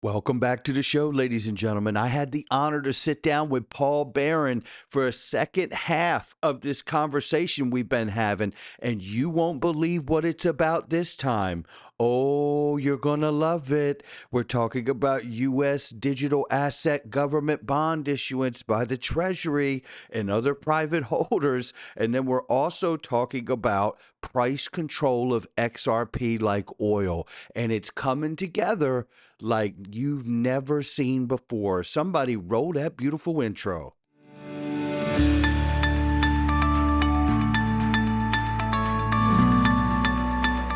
Welcome back to the show, ladies and gentlemen. I had the honor to sit down with Paul Barron for a second half of this conversation we've been having, and you won't believe what it's about this time. Oh, you're going to love it. We're talking about U.S. digital asset government bond issuance by the Treasury and other private holders. And then we're also talking about price control of XRP like oil, and it's coming together like you've never seen before. Somebody roll that beautiful intro.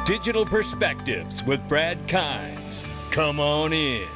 Digital Perspectives with Brad Kimes. Come on in.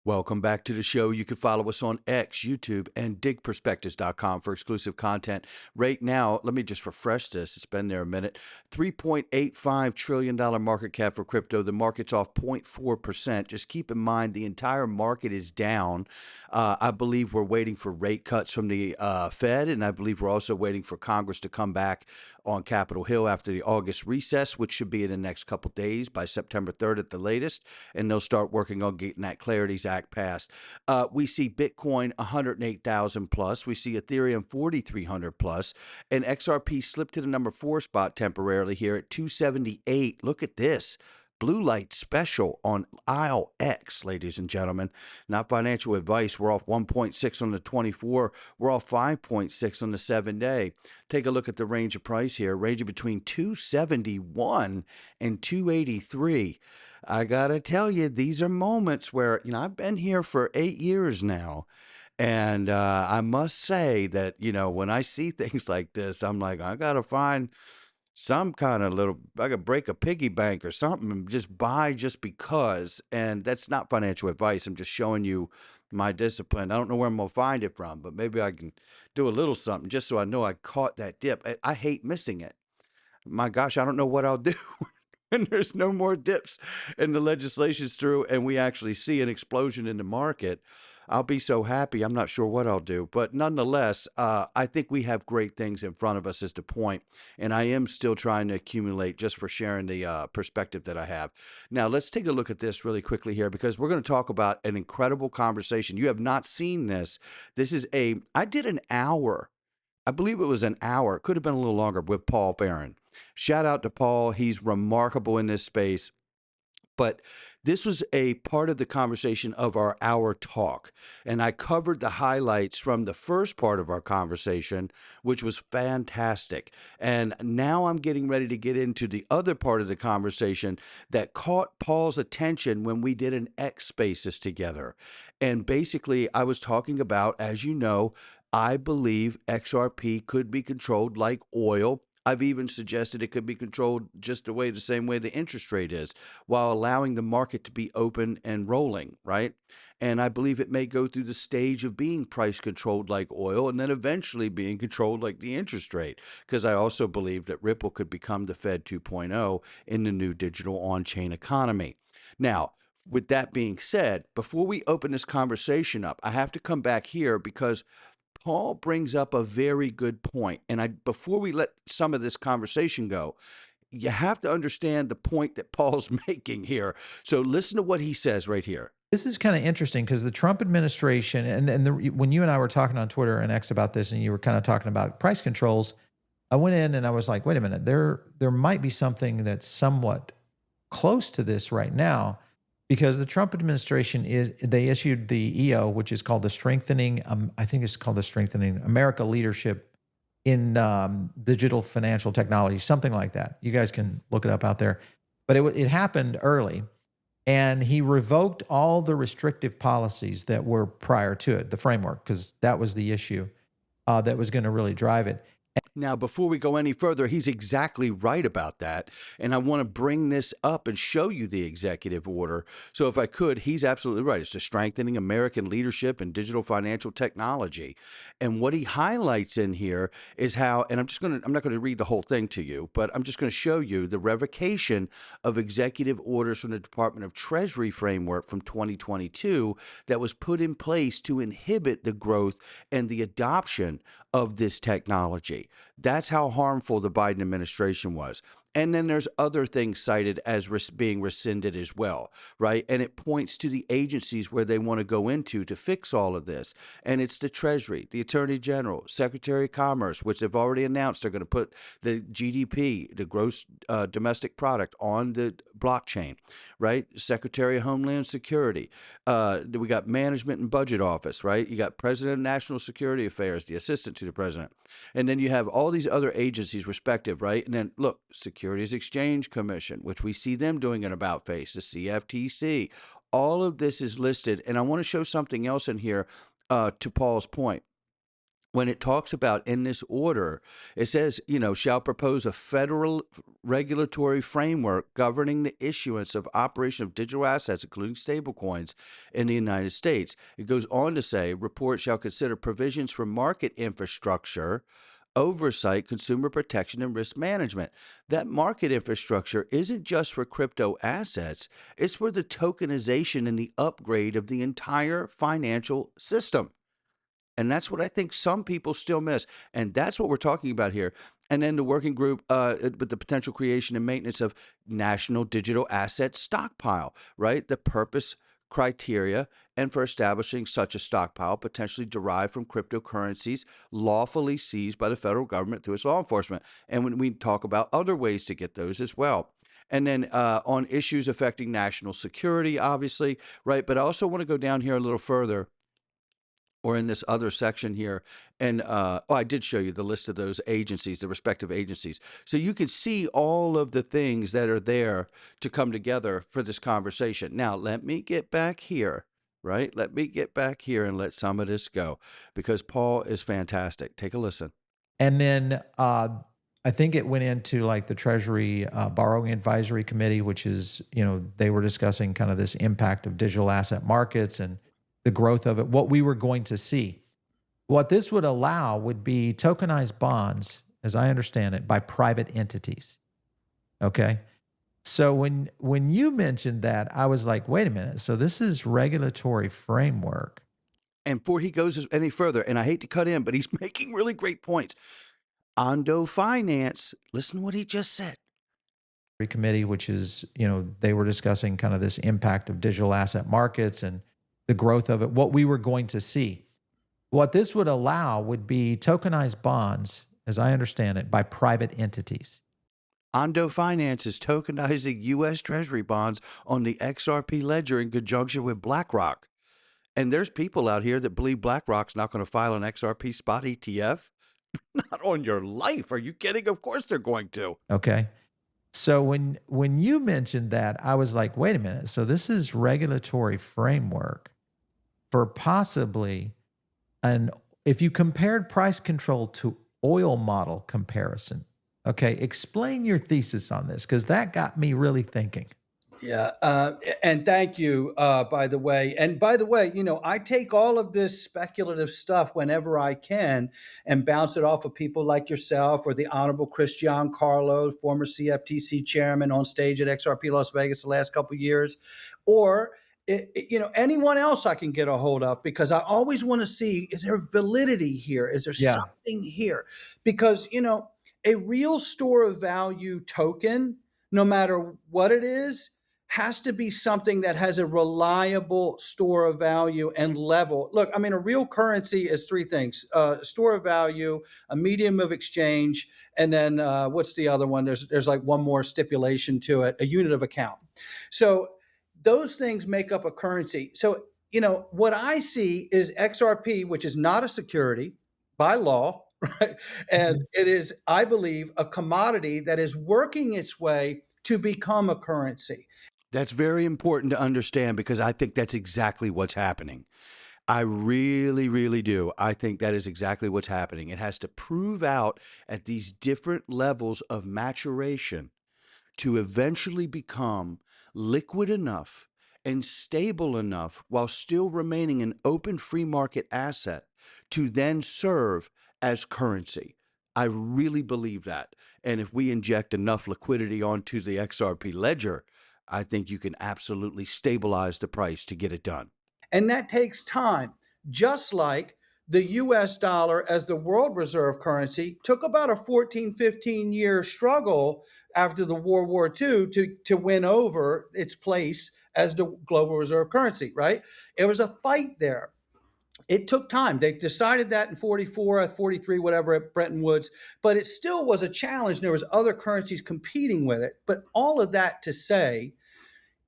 Welcome back to the show. You can follow us on X, YouTube, and DigPerspectives.com for exclusive content. Right now, let me just refresh this. It's been there a minute. $3.85 trillion market cap for crypto. The market's off 0.4%. Just keep in mind the entire market is down. I believe we're waiting for rate cuts from the Fed, and I believe we're also waiting for Congress to come back on Capitol Hill after the August recess, which should be in the next couple days by September 3rd at the latest, and they'll start working on getting that Clarities Act passed. We see Bitcoin 108,000 plus. We see Ethereum 4,300 plus, and XRP slipped to the number 4 spot temporarily here at 278. Look at this. Blue light special on aisle X, ladies and gentlemen. Not financial advice. We're off 1.6 on the 24. We're off 5.6 on the 7-day. Take a look at the range of price here, ranging between 271 and 283. I got to tell you, these are moments where, I've been here for 8 years now. And I must say that, when I see things like this, I'm like, I got to find some kind of I could break a piggy bank or something and just buy just because. And that's not financial advice. I'm just showing you my discipline. I don't know where I'm going to find it from, but maybe I can do a little something just so I know I caught that dip. I hate missing it. My gosh, I don't know what I'll do when there's no more dips and the legislation's through and we actually see an explosion in the market. I'll be so happy. I'm not sure what I'll do. But nonetheless, I think we have great things in front of us is the point. And I am still trying to accumulate just for sharing the perspective that I have. Now, let's take a look at this really quickly here because we're going to talk about an incredible conversation. You have not seen this. I did an hour. I believe it was an hour. It could have been a little longer with Paul Barron. Shout out to Paul. He's remarkable in this space. But this was a part of the conversation of our hour talk. And I covered the highlights from the first part of our conversation, which was fantastic. And now I'm getting ready to get into the other part of the conversation that caught Paul's attention when we did an X Spaces together. And basically, I was talking about, as you know, I believe XRP could be controlled like oil. I've even suggested it could be controlled just the same way the interest rate is, while allowing the market to be open and rolling, right? And I believe it may go through the stage of being price controlled like oil and then eventually being controlled like the interest rate, because I also believe that Ripple could become the Fed 2.0 in the new digital on-chain economy. Now, with that being said, before we open this conversation up, I have to come back here because Paul brings up a very good point. And before we let some of this conversation go, you have to understand the point that Paul's making here. So listen to what he says right here. This is kind of interesting because the Trump administration, when you and I were talking on Twitter and X about this, and you were kind of talking about price controls, I went in and I was like, wait a minute, there might be something that's somewhat close to this right now, because the Trump administration they issued the EO, which is called the Strengthening, I think it's called the Strengthening America Leadership in Digital Financial Technology, something like that. You guys can look it up out there. But it happened early, and he revoked all the restrictive policies that were prior to it, the framework, because that was the issue that was going to really drive it. Now, before we go any further, he's exactly right about that. And I want to bring this up and show you the executive order. So if I could, he's absolutely right. It's the Strengthening American Leadership in Digital Financial Technology. And what he highlights in here is how, and I'm not going to read the whole thing to you, but I'm just going to show you the revocation of executive orders from the Department of Treasury framework from 2022 that was put in place to inhibit the growth and the adoption of this technology. That's how harmful the Biden administration was. And then there's other things cited as being rescinded as well, right? And it points to the agencies where they want to go into to fix all of this. And it's the Treasury, the Attorney General, Secretary of Commerce, which they've already announced they're going to put the GDP, the gross domestic product, on the blockchain, right? Secretary of Homeland Security. We got Management and Budget Office, right? You got President of National Security Affairs, the assistant to the president. And then you have all these other agencies respective, right? And then look, Securities Exchange Commission, which we see them doing an about face, the CFTC. All of this is listed. And I want to show something else in here to Paul's point. When it talks about in this order, it says, shall propose a federal regulatory framework governing the issuance of operation of digital assets, including stablecoins, in the United States. It goes on to say, report shall consider provisions for market infrastructure, oversight, consumer protection, and risk management. That market infrastructure isn't just for crypto assets, it's for the tokenization and the upgrade of the entire financial system. And that's what I think some people still miss. And that's what we're talking about here. And then the working group with the potential creation and maintenance of national digital asset stockpile, right? The purpose, criteria, and for establishing such a stockpile potentially derived from cryptocurrencies lawfully seized by the federal government through its law enforcement. And when we talk about other ways to get those as well. And then on issues affecting national security, obviously, right? But I also want to go down here a little further, or in this other section here. And I did show you the list of those agencies, the respective agencies. So you can see all of the things that are there to come together for this conversation. Now, let me get back here, right? Let me get back here and let some of this go, because Paul is fantastic. Take a listen. And then I think it went into like the Treasury Borrowing Advisory Committee, which is, they were discussing kind of this impact of digital asset markets and the growth of it, what we were going to see. What this would allow would be tokenized bonds, as I understand it, by private entities. Okay. So when you mentioned that, I was like, wait a minute. So this is regulatory framework. And before he goes any further, and I hate to cut in, but he's making really great points. Ondo Finance, listen to what he just said. Committee, which is, they were discussing kind of this impact of digital asset markets and the growth of it, what we were going to see. What this would allow would be tokenized bonds, as I understand it, by private entities. Ondo Finance is tokenizing U.S. Treasury bonds on the XRP ledger in conjunction with BlackRock. And there's people out here that believe BlackRock's not going to file an XRP spot ETF. Not on your life. Are you kidding? Of course they're going to. Okay. So when you mentioned that, I was like, wait a minute. So this is regulatory framework for possibly if you compared price control to oil model comparison. Okay, explain your thesis on this, because that got me really thinking. Yeah, and thank you, by the way. And by the way, I take all of this speculative stuff whenever I can and bounce it off of people like yourself or the Honorable Christian Carlo, former CFTC chairman on stage at XRP Las Vegas the last couple of years, or anyone else I can get a hold of, because I always want to see, is there validity here? Is there something here? Because, a real store of value token, no matter what it is, has to be something that has a reliable store of value and level. Look, I mean, a real currency is three things: store of value, a medium of exchange, and then what's the other one? There's like one more stipulation to it: a unit of account. So those things make up a currency. So what I see is XRP, which is not a security by law, right? And it is, I believe, a commodity that is working its way to become a currency. That's very important to understand, because I think that's exactly what's happening. I really, really do. I think that is exactly what's happening. It has to prove out at these different levels of maturation to eventually become liquid enough and stable enough while still remaining an open free market asset to then serve as currency. I really believe that. And if we inject enough liquidity onto the XRP ledger, I think you can absolutely stabilize the price to get it done. And that takes time, just like the US dollar as the world reserve currency took about a 14, 15-year struggle after the World War II to win over its place as the global reserve currency, right? It was a fight there. It took time. They decided that in 44, 43, whatever, at Bretton Woods, but it still was a challenge. There was other currencies competing with it. But all of that to say,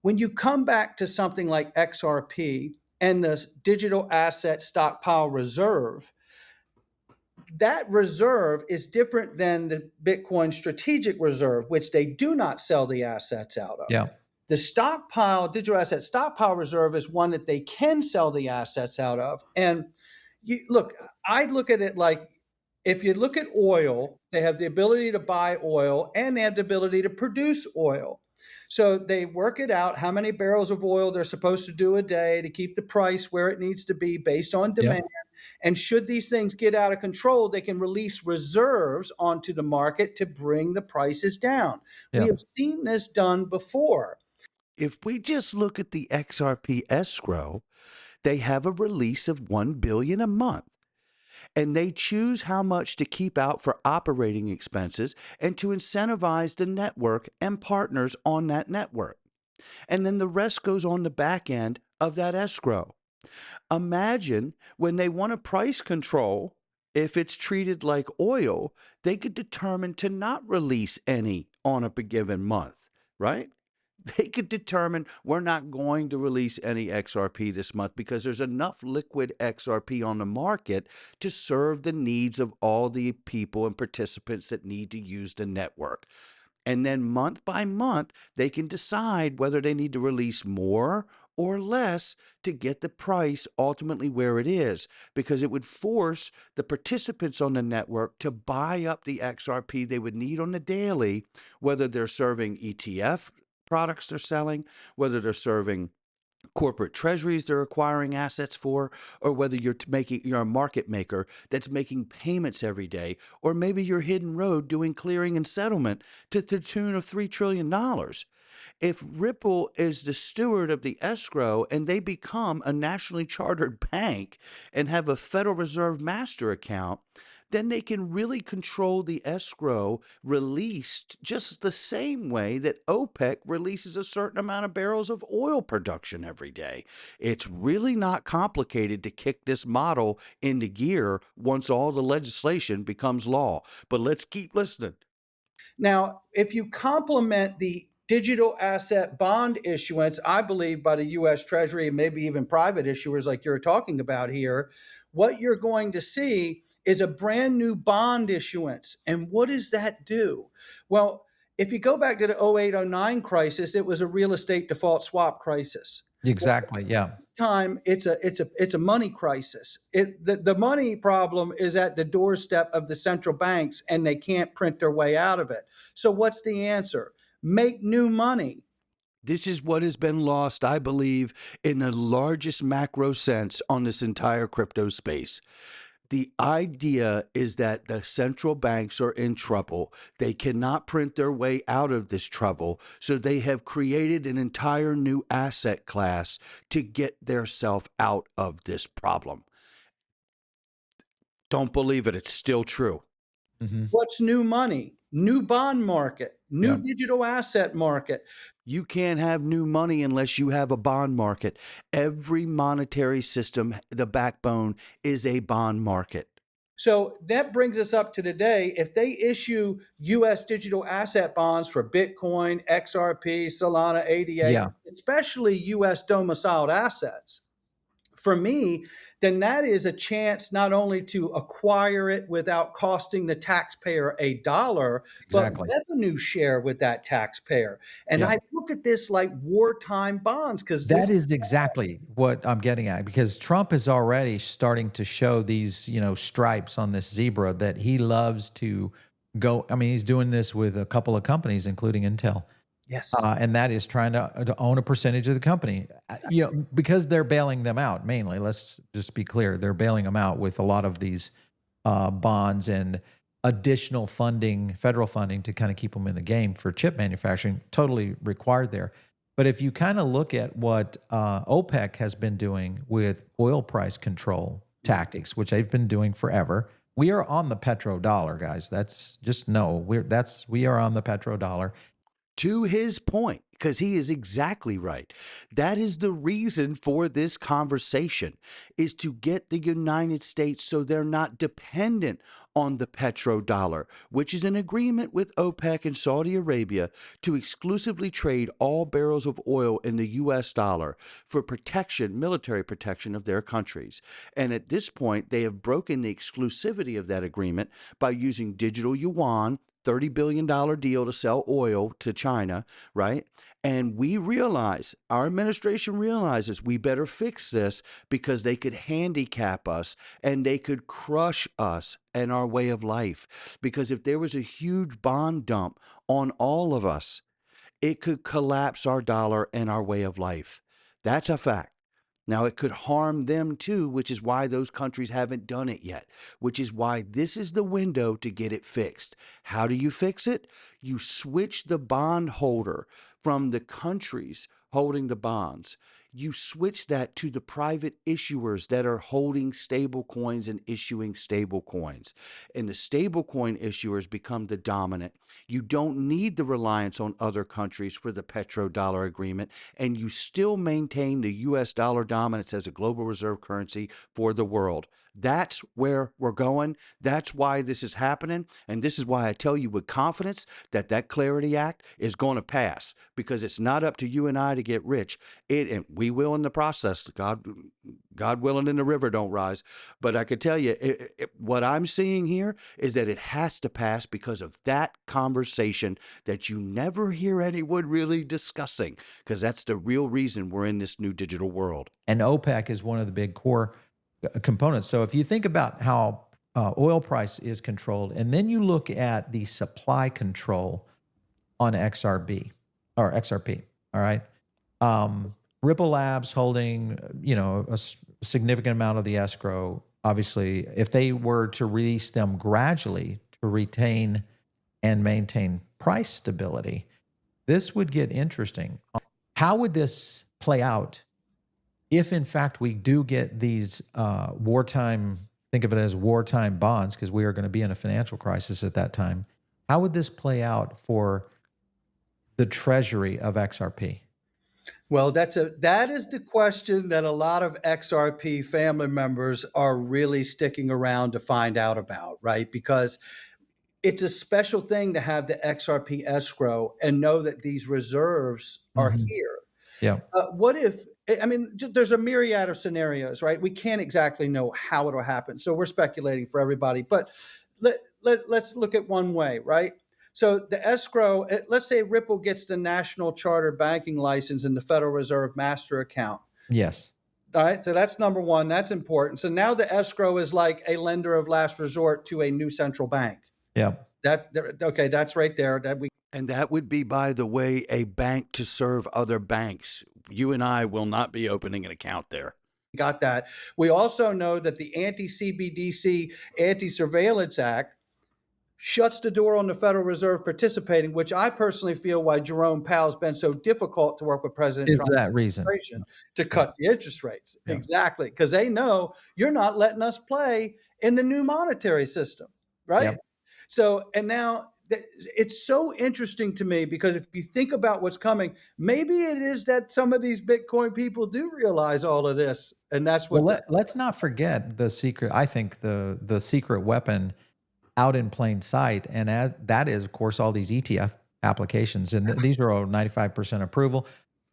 when you come back to something like XRP and the digital asset stockpile reserve, that reserve is different than the Bitcoin strategic reserve, which they do not sell the assets out of. Yeah. The stockpile, digital asset stockpile reserve is one that they can sell the assets out of. And I look at it like, if you look at oil, they have the ability to buy oil and they have the ability to produce oil. So they work it out how many barrels of oil they're supposed to do a day to keep the price where it needs to be based on demand. Yep. And should these things get out of control, they can release reserves onto the market to bring the prices down. We Yeah. have seen this done before. If we just look at the XRP escrow, they have a release of 1 billion a month, and they choose how much to keep out for operating expenses and to incentivize the network and partners on that network. And then the rest goes on the back end of that escrow. Imagine when they want to price control, if it's treated like oil, they could determine to not release any on a given month, right? They could determine we're not going to release any XRP this month because there's enough liquid XRP on the market to serve the needs of all the people and participants that need to use the network. And then month by month, they can decide whether they need to release more or less to get the price ultimately where it is, because it would force the participants on the network to buy up the XRP they would need on the daily, whether they're serving ETF products they're selling, whether they're serving corporate treasuries they're acquiring assets for, or whether you're a market maker that's making payments every day, or maybe you're Hidden Road doing clearing and settlement to the tune of $3 trillion. If Ripple is the steward of the escrow and they become a nationally chartered bank and have a Federal Reserve master account, then they can really control the escrow released just the same way that OPEC releases a certain amount of barrels of oil production every day. It's really not complicated to kick this model into gear once all the legislation becomes law. But let's keep listening. Now, if you complement the digital asset bond issuance, I believe by the US Treasury and maybe even private issuers like you're talking about here, what you're going to see is a brand new bond issuance. And what does that do? Well, if you go back to the 0809 crisis, it was a real estate default swap crisis. Exactly. Yeah. This time it's a money crisis. The money problem is at the doorstep of the central banks and they can't print their way out of it. So what's the answer? Make new money. This is what has been lost, I believe, in the largest macro sense on this entire crypto space. The idea is that the central banks are in trouble. They cannot print their way out of this trouble. So they have created an entire new asset class to get theirself out of this problem. Don't believe it. It's still true. Mm-hmm. What's new money? New bond market, new digital asset market. You can't have new money unless you have a bond market. Every monetary system, the backbone is a bond market. So that brings us up to today. If they issue US digital asset bonds for Bitcoin, XRP, Solana, ADA, especially US domiciled assets, for me, then that is a chance not only to acquire it without costing the taxpayer a dollar, Exactly. but revenue share with that taxpayer. And I look at this like wartime bonds because that is exactly what I'm getting at, because Trump is already starting to show these, stripes on this zebra that he loves to go. I mean, he's doing this with a couple of companies, including Intel. Yes. And that is trying to own a percentage of the company, because they're bailing them out mainly. Let's just be clear. They're bailing them out with a lot of these bonds and additional funding, federal funding to kind of keep them in the game for chip manufacturing, totally required there. But if you kind of look at what OPEC has been doing with oil price control tactics, which they've been doing forever, We are on the petrodollar, guys. That's just no. We are on the petrodollar. To his point, because he is exactly right. That is the reason for this conversation, is to get the United States so they're not dependent on the petrodollar, which is an agreement with OPEC and Saudi Arabia to exclusively trade all barrels of oil in the US dollar for protection, military protection of their countries. And at this point, they have broken the exclusivity of that agreement by using digital yuan, $30 billion deal to sell oil to China, right? And we realize, our administration realizes we better fix this because they could handicap us and they could crush us and our way of life. Because if there was a huge bond dump on all of us, it could collapse our dollar and our way of life. That's a fact. Now, it could harm them too, which is why those countries haven't done it yet, which is why this is the window to get it fixed. How do you fix it? You switch the bond holder from the countries holding the bonds. You switch that to the private issuers that are holding stable coins and issuing stable coins. And the stable coin issuers become the dominant. You don't need the reliance on other countries for the petrodollar agreement, and you still maintain the US dollar dominance as a global reserve currency for the world. That's where we're going. That's why this is happening. And this is why I tell you with confidence that that Clarity Act is going to pass, because it's not up to you and I to get rich. And we will in the process. God willing, and the river don't rise. But I could tell you, what I'm seeing here is that it has to pass because of that conversation that you never hear anyone really discussing, because that's the real reason we're in this new digital world. And OPEC is one of the big core components. So if you think about how oil price is controlled, and then you look at the supply control on XRP, all right? Ripple Labs holding, a significant amount of the escrow. Obviously, if they were to release them gradually to retain and maintain price stability, this would get interesting. How would this play out if, in fact, we do get these wartime, think of it as wartime bonds, because we are going to be in a financial crisis at that time? How would this play out for the treasury of XRP? Well, that is the question that a lot of XRP family members are really sticking around to find out about, right? Because it's a special thing to have the XRP escrow and know that these reserves are here. Yeah. What if, I mean, there's a myriad of scenarios, right? We can't exactly know how it'll happen. So we're speculating for everybody. But let's look at one way, right? So the escrow, let's say Ripple gets the national charter banking license and the Federal Reserve master account. Yes. All right. So that's number one. That's important. So now the escrow is like a lender of last resort to a new central bank. Yeah. Okay. That's right there. And that would be, by the way, a bank to serve other banks. You and I will not be opening an account there. Got that. We also know that the Anti-CBDC, Anti-Surveillance Act shuts the door on the Federal Reserve participating, which I personally feel why Jerome Powell's been so difficult to work with President Trump that reason to cut the interest rates. Yeah. Exactly. Because they know you're not letting us play in the new monetary system, right? Yep. So, and now it's so interesting to me, because if you think about what's coming, maybe it is that some of these Bitcoin people do realize all of this. And that's what let's not forget the secret. I think the secret weapon out in plain sight, and that is, of course, all these ETF applications, and these are all 95% approval.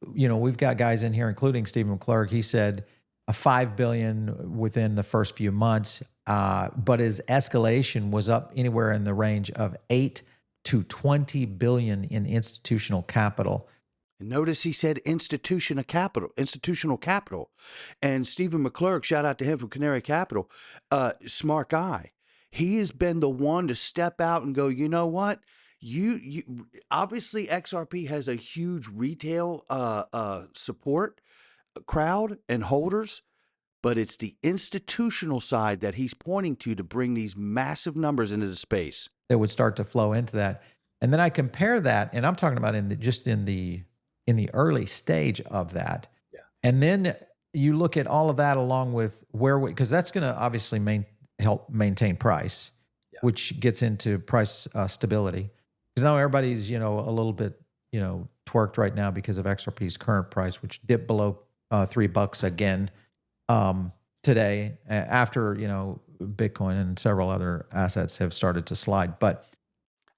We've got guys in here, including Stephen McClurg. He said a $5 billion within the first few months, but his escalation was up anywhere in the range of 8 to 20 billion in institutional capital. Notice he said institutional capital. And Stephen McClurg, shout out to him from Canary Capital, smart guy. He has been the one to step out and go, you know what? You obviously XRP has a huge retail support crowd and holders, but it's the institutional side that he's pointing to bring these massive numbers into the space that would start to flow into that. And then I compare that, and I'm talking about in the early stage of that. Yeah. And then you look at all of that along with because that's going to obviously help maintain price, Yeah. which gets into price stability. Because now everybody's, a little bit, twerked right now because of XRP's current price, which dipped below $3 again today after, Bitcoin and several other assets have started to slide. But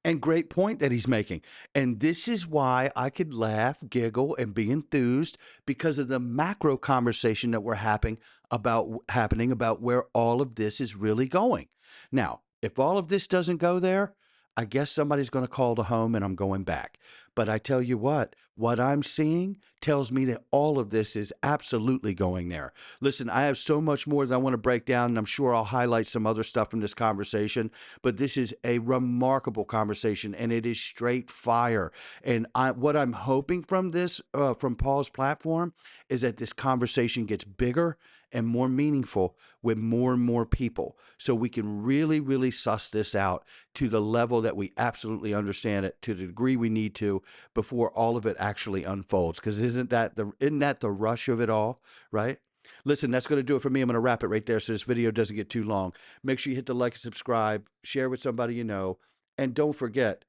And great point that he's making. And this is why I could laugh, giggle, and be enthused because of the macro conversation that we're happening about where all of this is really going. Now, if all of this doesn't go there, I guess somebody's going to call to home and I'm going back. But I tell you what I'm seeing tells me that all of this is absolutely going there. Listen, I have so much more that I want to break down, and I'm sure I'll highlight some other stuff from this conversation, but this is a remarkable conversation and it is straight fire. And what I'm hoping from this, from Paul's platform, is that this conversation gets bigger and more meaningful with more and more people, so we can really, really suss this out to the level that we absolutely understand it, to the degree we need to, before all of it actually unfolds. Because isn't that the rush of it all, right? Listen, that's going to do it for me. I'm going to wrap it right there so this video doesn't get too long. Make sure you hit the like and subscribe, share with somebody you know, and don't forget,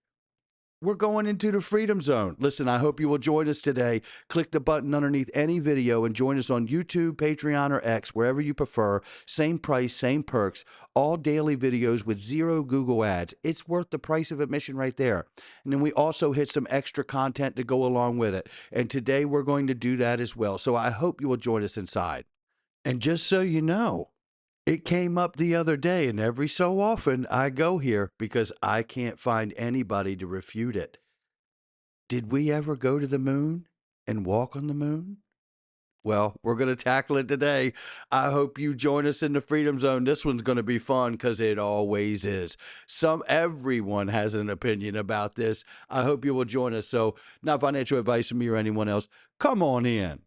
we're going into the freedom zone. Listen, I hope you will join us today. Click the button underneath any video and join us on YouTube, Patreon, or X, wherever you prefer. Same price, same perks, all daily videos with 0 Google ads. It's worth the price of admission right there. And then we also hit some extra content to go along with it. And today we're going to do that as well. So I hope you will join us inside. And just so you know, it came up the other day, and every so often I go here because I can't find anybody to refute it. Did we ever go to the moon and walk on the moon? Well, we're going to tackle it today. I hope you join us in the Freedom Zone. This one's going to be fun because it always is. Everyone has an opinion about this. I hope you will join us. So, not financial advice from me or anyone else. Come on in.